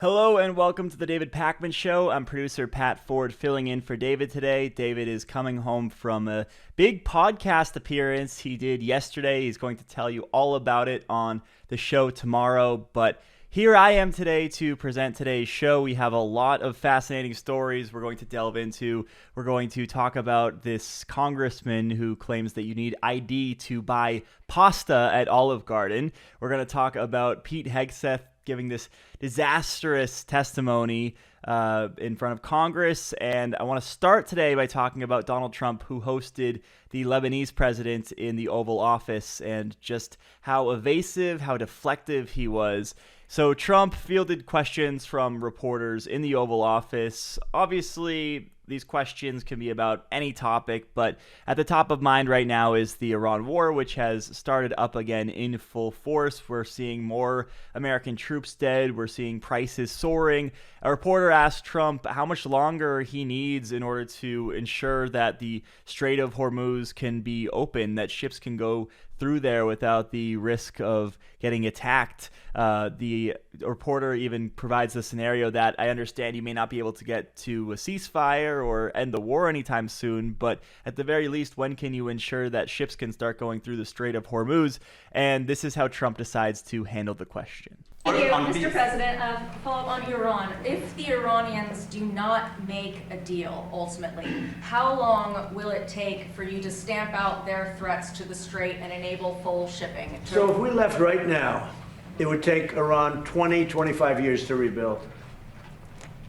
Hello and welcome to the David Pakman Show. I'm producer Pat Ford filling in for David today. David is coming home from a big podcast appearance he did yesterday. He's going to tell you all about it on the show tomorrow. But here I am today to present today's show. We have a lot of fascinating stories we're going to delve into. We're going to talk about this congressman who claims that you need ID to buy pasta at Olive Garden. We're going to talk about Pete Hegseth giving this disastrous testimony in front of Congress. And I want to start today by talking about Donald Trump, who hosted the Lebanese president in the Oval Office, and just how evasive, how deflective he was. So Trump fielded questions from reporters in the Oval Office. Obviously, these questions can be about any topic, but at the top of mind right now is the Iran war, which has started up again in full force. We're seeing more American troops dead. We're seeing prices soaring. A reporter asked Trump how much longer he needs in order to ensure that the Strait of Hormuz can be open, that ships can go through there without the risk of getting attacked. The reporter even provides the scenario that I understand you may not be able to get to a ceasefire or end the war anytime soon, but at the very least, when can you ensure that ships can start going through the Strait of Hormuz? And this is how Trump decides to handle the question. Thank you, Mr. President. Follow up on Iran. If the Iranians do not make a deal, ultimately, how long will it take for you to stamp out their threats to the Strait and enable full shipping? So if we left right now, it would take Iran 20, 25 years to rebuild,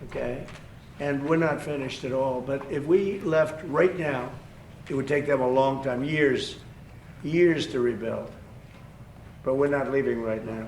okay? And we're not finished at all. But if we left right now, it would take them a long time, years to rebuild. But we're not leaving right now.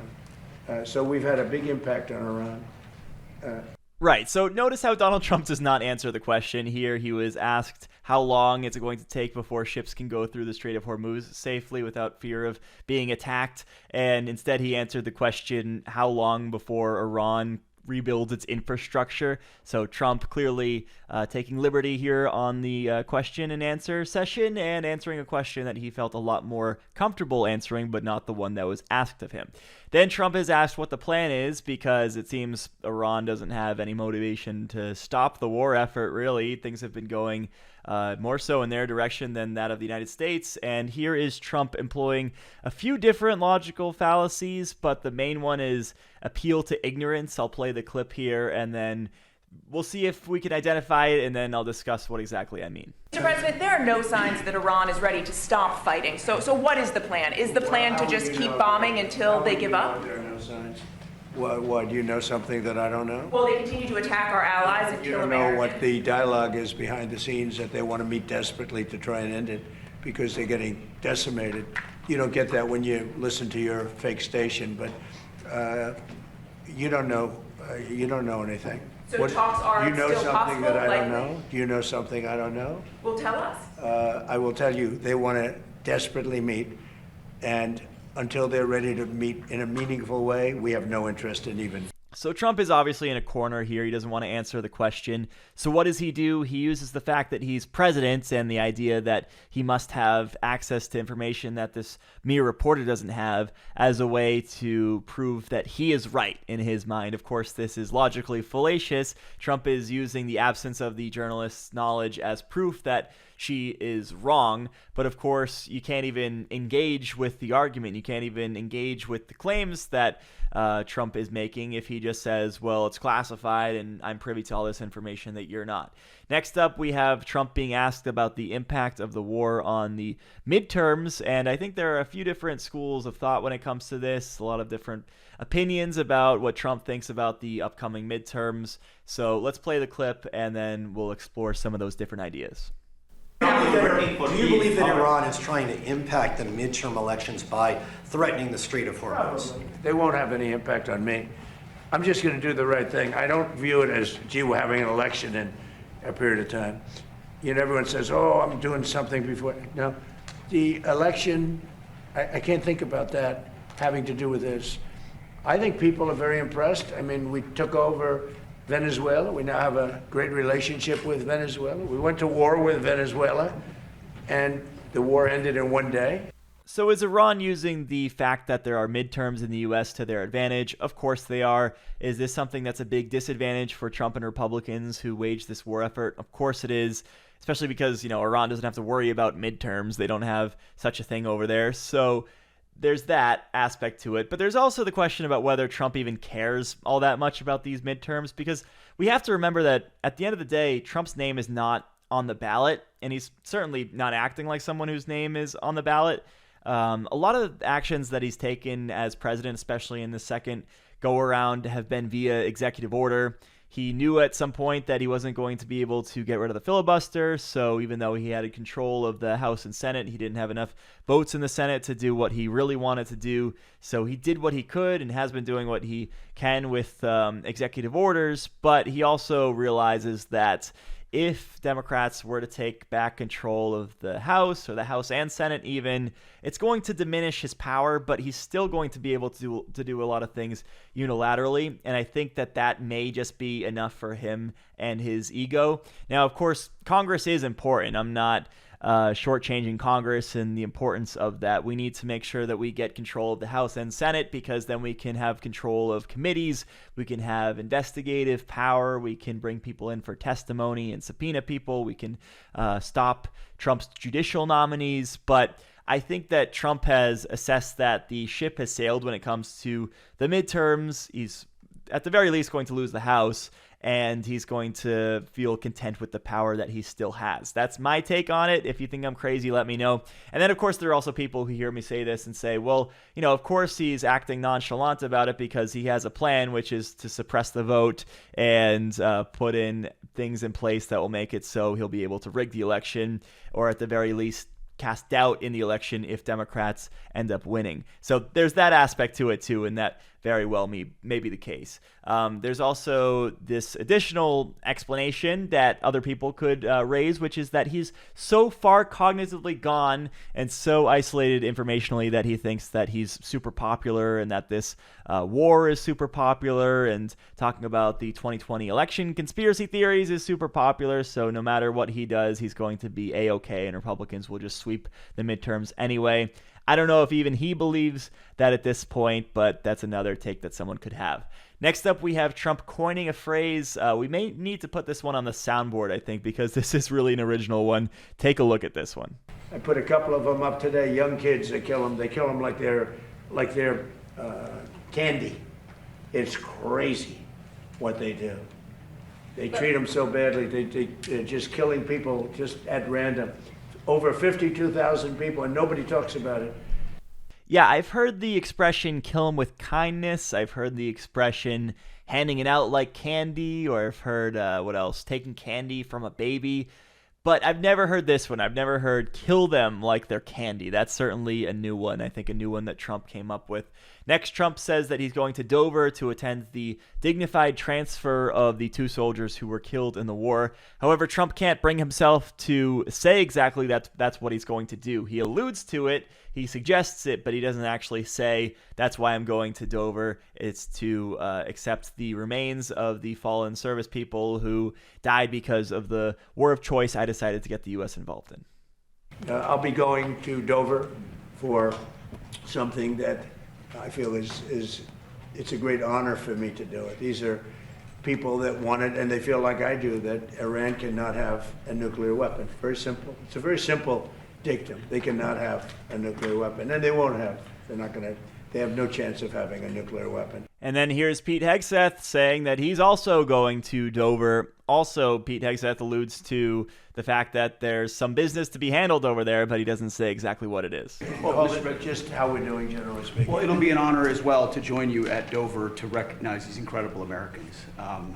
So we've had a big impact on Iran. Right. So notice how Donald Trump does not answer the question here. He was asked how long it's going to take before ships can go through the Strait of Hormuz safely without fear of being attacked. And instead he answered the question, how long before Iran rebuilds its infrastructure. So Trump clearly taking liberty here on the question and answer session and answering a question that he felt a lot more comfortable answering, but not the one that was asked of him. Then Trump is asked what the plan is, because it seems Iran doesn't have any motivation to stop the war effort, really. Things have been going more so in their direction than that of the United States. And here is Trump employing a few different logical fallacies, but the main one is appeal to ignorance. I'll play the clip here, and then we'll see if we can identify it, and then I'll discuss what exactly I mean. Mr. President, there are no signs that Iran is ready to stop fighting. So what is the plan? Is the plan to just keep bombing until they give up? There are no signs. What, do you know something that I don't know? Well, they continue to attack our allies and You kill don't know Americans. what the dialogue is behind the scenes, that they want to meet desperately to try and end it because they're getting decimated. You don't get that when you listen to your fake station, but you don't know. You don't know anything. So talks are you know still something possible, that I likely? don't know? Do you know something I don't know? Well, tell us. I will tell you, they want to desperately meet, and until they're ready to meet in a meaningful way, we have no interest in even. So Trump is obviously in a corner here. He doesn't want to answer the question. So what does he do? He uses the fact that he's president and the idea that he must have access to information that this mere reporter doesn't have as a way to prove that he is right in his mind. Of course, this is logically fallacious. Trump is using the absence of the journalist's knowledge as proof that she is wrong. But of course, you can't even engage with the argument. You can't even engage with the claims that Trump is making if he just says, well, it's classified and I'm privy to all this information that you're not. Next up, we have Trump being asked about the impact of the war on the midterms. And I think there are a few different schools of thought when it comes to this, a lot of different opinions about what Trump thinks about the upcoming midterms. So let's play the clip and then we'll explore some of those different ideas. Do you believe that Iran is trying to impact the midterm elections by threatening the Strait of Hormuz? Probably. They won't have any impact on me. I'm just going to do the right thing. I don't view it as, gee, we're having an election in a period of time. You know, everyone says, oh, I'm doing something before. No, the election, I can't think about that having to do with this. I think people are very impressed. I mean, we took over Venezuela. We now have a great relationship with Venezuela. We went to war with Venezuela, and the war ended in one day. So is Iran using the fact that there are midterms in the U.S. to their advantage? Of course they are. Is this something that's a big disadvantage for Trump and Republicans who wage this war effort? Of course it is, especially because, Iran doesn't have to worry about midterms. They don't have such a thing over there. So there's that aspect to it. But there's also the question about whether Trump even cares all that much about these midterms, because we have to remember that at the end of the day, Trump's name is not on the ballot, and he's certainly not acting like someone whose name is on the ballot. A lot of the actions that he's taken as president, especially in the second go around, have been via executive order. He knew at some point that he wasn't going to be able to get rid of the filibuster, so even though he had control of the House and Senate, he didn't have enough votes in the Senate to do what he really wanted to do. So he did what he could and has been doing what he can with executive orders, but he also realizes that if Democrats were to take back control of the House, or the House and Senate even, it's going to diminish his power, but he's still going to be able to do a lot of things unilaterally. And I think that may just be enough for him and his ego. Now, of course, Congress is important. I'm not shortchanging Congress and the importance of that. We need to make sure that we get control of the House and Senate, because then we can have control of committees, we can have investigative power, we can bring people in for testimony and subpoena people, we can stop Trump's judicial nominees. But I think that Trump has assessed that the ship has sailed when it comes to the midterms. He's at the very least going to lose the House, and he's going to feel content with the power that he still has. That's my take on it. If you think I'm crazy, let me know. And then, of course, there are also people who hear me say this and say, well, of course he's acting nonchalant about it because he has a plan, which is to suppress the vote and put in things in place that will make it so he'll be able to rig the election, or at the very least cast doubt in the election if Democrats end up winning. So there's that aspect to it too, and that very well may be the case. There's also this additional explanation that other people could raise, which is that he's so far cognitively gone and so isolated informationally that he thinks that he's super popular, and that this war is super popular, and talking about the 2020 election conspiracy theories is super popular. So no matter what he does, he's going to be A-okay, and Republicans will just sweep the midterms anyway. I don't know if even he believes that at this point, but that's another take that someone could have. Next up, we have Trump coining a phrase. We may need to put this one on the soundboard, I think, because this is really an original one. Take a look at this one. I put a couple of them up today. Young kids, they kill them. They kill them like they're candy. It's crazy what they do. They treat them so badly. They're just killing people just at random. Over 52,000 people, and nobody talks about it. Yeah, I've heard the expression kill them with kindness. I've heard the expression handing it out like candy, or I've heard, what else, taking candy from a baby. But I've never heard this one. I've never heard kill them like they're candy. That's certainly a new one. I think a new one that Trump came up with. Next, Trump says that he's going to Dover to attend the dignified transfer of the 2 soldiers who were killed in the war. However, Trump can't bring himself to say exactly that's what he's going to do. He alludes to it, he suggests it, but he doesn't actually say, that's why I'm going to Dover. It's to accept the remains of the fallen service people who died because of the war of choice I decided to get the U.S. involved in. I'll be going to Dover for something that I feel it's a great honor for me to do it. These are people that want it, and they feel like I do, that Iran cannot have a nuclear weapon. Very simple. It's a very simple dictum. They cannot have a nuclear weapon, and they won't have. They're not going to. They have no chance of having a nuclear weapon. And then here's Pete Hegseth saying that he's also going to Dover. Also, Pete Hegseth alludes to the fact that there's some business to be handled over there, but he doesn't say exactly what it is. Well, just how we're doing, generally speaking. Well, it'll be an honor as well to join you at Dover to recognize these incredible Americans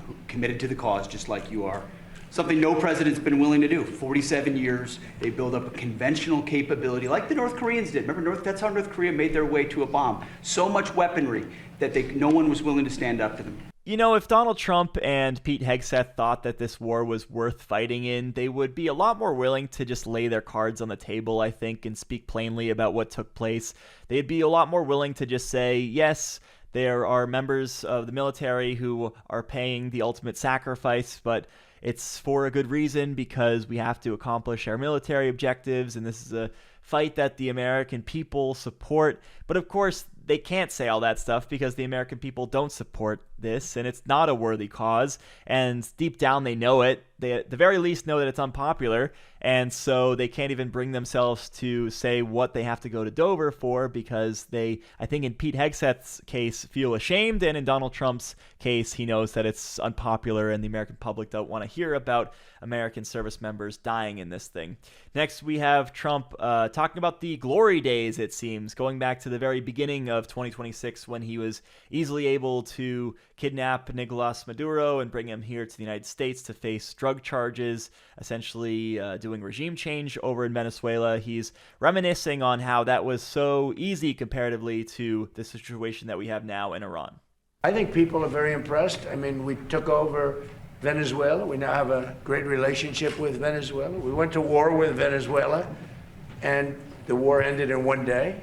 who committed to the cause just like you are. Something no president's been willing to do. 47 years, they build up a conventional capability like the North Koreans did. Remember, that's how North Korea made their way to a bomb. So much weaponry that no one was willing to stand up to them. If Donald Trump and Pete Hegseth thought that this war was worth fighting in, they would be a lot more willing to just lay their cards on the table, I think, and speak plainly about what took place. They'd be a lot more willing to just say, yes, there are members of the military who are paying the ultimate sacrifice, but it's for a good reason, because we have to accomplish our military objectives, and this is a fight that the American people support. But of course, they can't say all that stuff because the American people don't support this, and it's not a worthy cause. And deep down, they know it. They, at the very least, know that it's unpopular. And so they can't even bring themselves to say what they have to go to Dover for because they, I think in Pete Hegseth's case, feel ashamed. And in Donald Trump's case, he knows that it's unpopular and the American public don't want to hear about American service members dying in this thing. Next, we have Trump talking about the glory days, it seems, going back to the very beginning of 2026 when he was easily able to kidnap Nicolas Maduro and bring him here to the United States to face drug charges, essentially doing regime change over in Venezuela. He's reminiscing on how that was so easy comparatively to the situation that we have now in Iran. I think people are very impressed. I mean, we took over Venezuela. We now have a great relationship with Venezuela. We went to war with Venezuela, and the war ended in one day.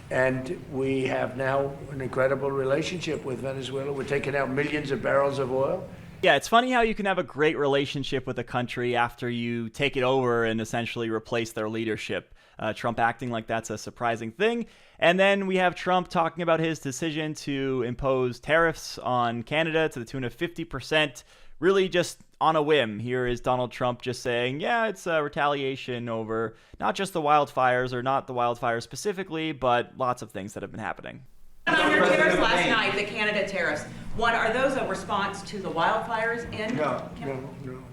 And we have now an incredible relationship with Venezuela. We're taking out millions of barrels of oil. Yeah, it's funny how you can have a great relationship with a country after you take it over and essentially replace their leadership. Trump acting like that's a surprising thing. And then we have Trump talking about his decision to impose tariffs on Canada to the tune of 50%, really just on a whim. Here is Donald Trump just saying, yeah, it's a retaliation over not just the wildfires, or not the wildfires specifically, but lots of things that have been happening. On your tariffs last night, the Canada tariffs, what, are those a response to the wildfires in? No,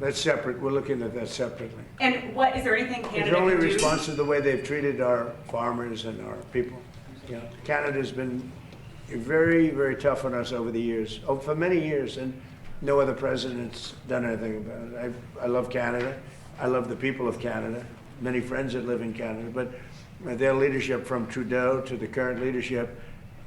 that's separate. We're looking at that separately. And what, is there anything Canada It's only can do? response to the way they've treated our farmers and our people. Yeah, Canada's been very, very tough on us over the years, for many years, and no other president's done anything about it. I love Canada. I love the people of Canada. Many friends that live in Canada, but their leadership, from Trudeau to the current leadership,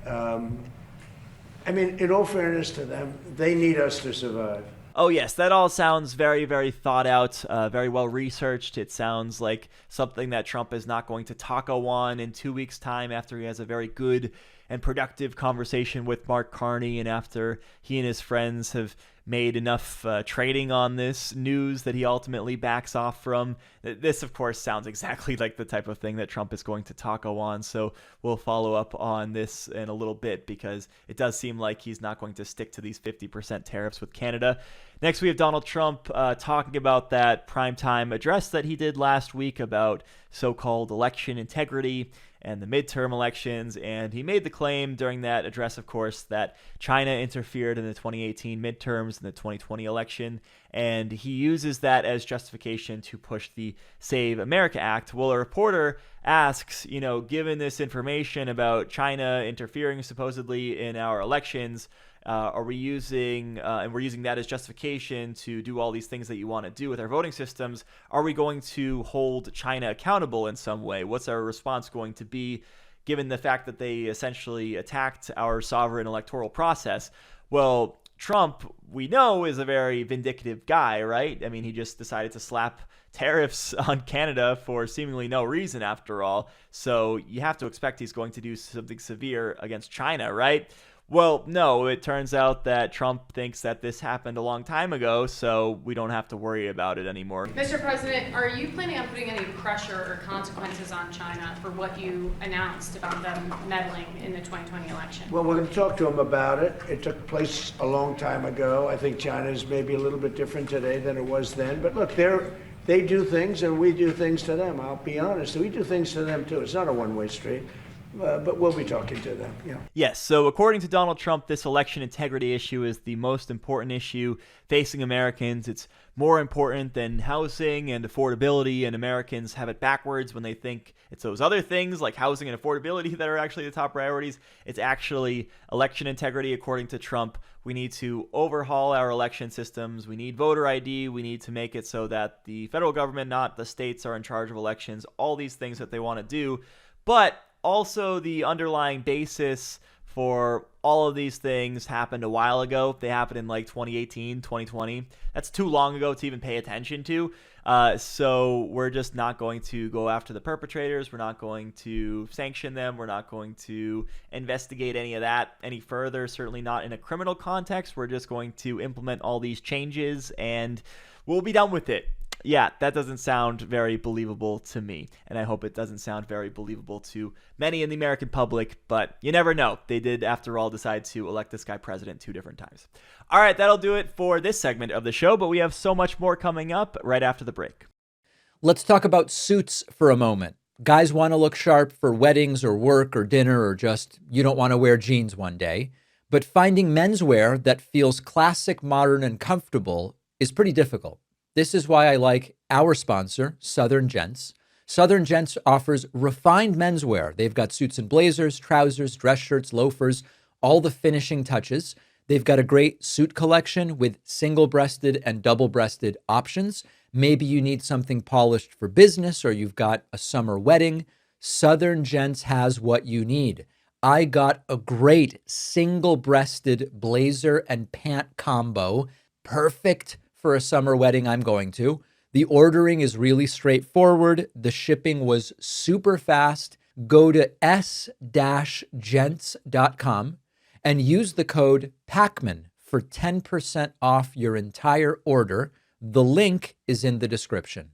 I mean, in all fairness to them, they need us to survive. Oh yes, that all sounds very, very thought out, very well researched. It sounds like something that Trump is not going to taco on in 2 weeks' time after he has a very good and productive conversation with Mark Carney, and after he and his friends have made enough trading on this news that he ultimately backs off from. This, of course, sounds exactly like the type of thing that Trump is going to taco on, so we'll follow up on this in a little bit because it does seem like he's not going to stick to these 50% tariffs with Canada. Next, we have Donald Trump talking about that primetime address that he did last week about so-called election integrity and the midterm elections, and he made the claim during that address, of course, that China interfered in the 2018 midterms and the 2020 election, and he uses that as justification to push the Save America Act. Well, a reporter asks, given this information about China interfering supposedly in our elections, are we using, and we're using that as justification to do all these things that you want to do with our voting systems, are we going to hold China accountable in some way? What's our response going to be, given the fact that they essentially attacked our sovereign electoral process? Well, Trump, we know, is a very vindictive guy, right? I mean, he just decided to slap tariffs on Canada for seemingly no reason, after all. So you have to expect he's going to do something severe against China, right? Well, no, it turns out that Trump thinks that this happened a long time ago, so we don't have to worry about it anymore. Mr. President, are you planning on putting any pressure or consequences on China for what you announced about them meddling in the 2020 election? Well, we're going to talk to them about it. It took place a long time ago. I think China's maybe a little bit different today than it was then. But look, they do things and we do things to them. I'll be honest. We do things to them, too. It's not a one-way street. But we'll be talking to them. Yeah. Yes, so according to Donald Trump, this election integrity issue is the most important issue facing Americans. It's more important than housing and affordability, and Americans have it backwards when they think it's those other things like housing and affordability that are actually the top priorities. It's actually election integrity, according to Trump. We need to overhaul our election systems. We need voter ID. We need to make it so that the federal government, not the states, are in charge of elections. All these things that they want to do. But also, the underlying basis for all of these things happened a while ago. They happened in like 2018, 2020. That's too long ago to even pay attention to. So we're just not going to go after the perpetrators. We're not going to sanction them. We're not going to investigate any of that any further, certainly not in a criminal context. We're just going to implement all these changes and we'll be done with it. Yeah, that doesn't sound very believable to me, and I hope it doesn't sound very believable to many in the American public, but you never know. They did, after all, decide to elect this guy president 2 different times. All right, that'll do it for this segment of the show, but we have so much more coming up right after the break. Let's talk about suits for a moment. Guys want to look sharp for weddings or work or dinner, or just you don't want to wear jeans one day. But finding menswear that feels classic, modern, and comfortable is pretty difficult. This is why I like our sponsor, Southern Gents. Southern Gents offers refined menswear. They've got suits and blazers, trousers, dress shirts, loafers, all the finishing touches. They've got a great suit collection with single-breasted and double-breasted options. Maybe you need something polished for business, or you've got a summer wedding. Southern Gents has what you need. I got a great single-breasted blazer and pant combo, perfect for a summer wedding I'm going to. The ordering is really straightforward. The shipping was super fast. Go to s-gents.com and use the code Pakman for 10% off your entire order. The link is in the description.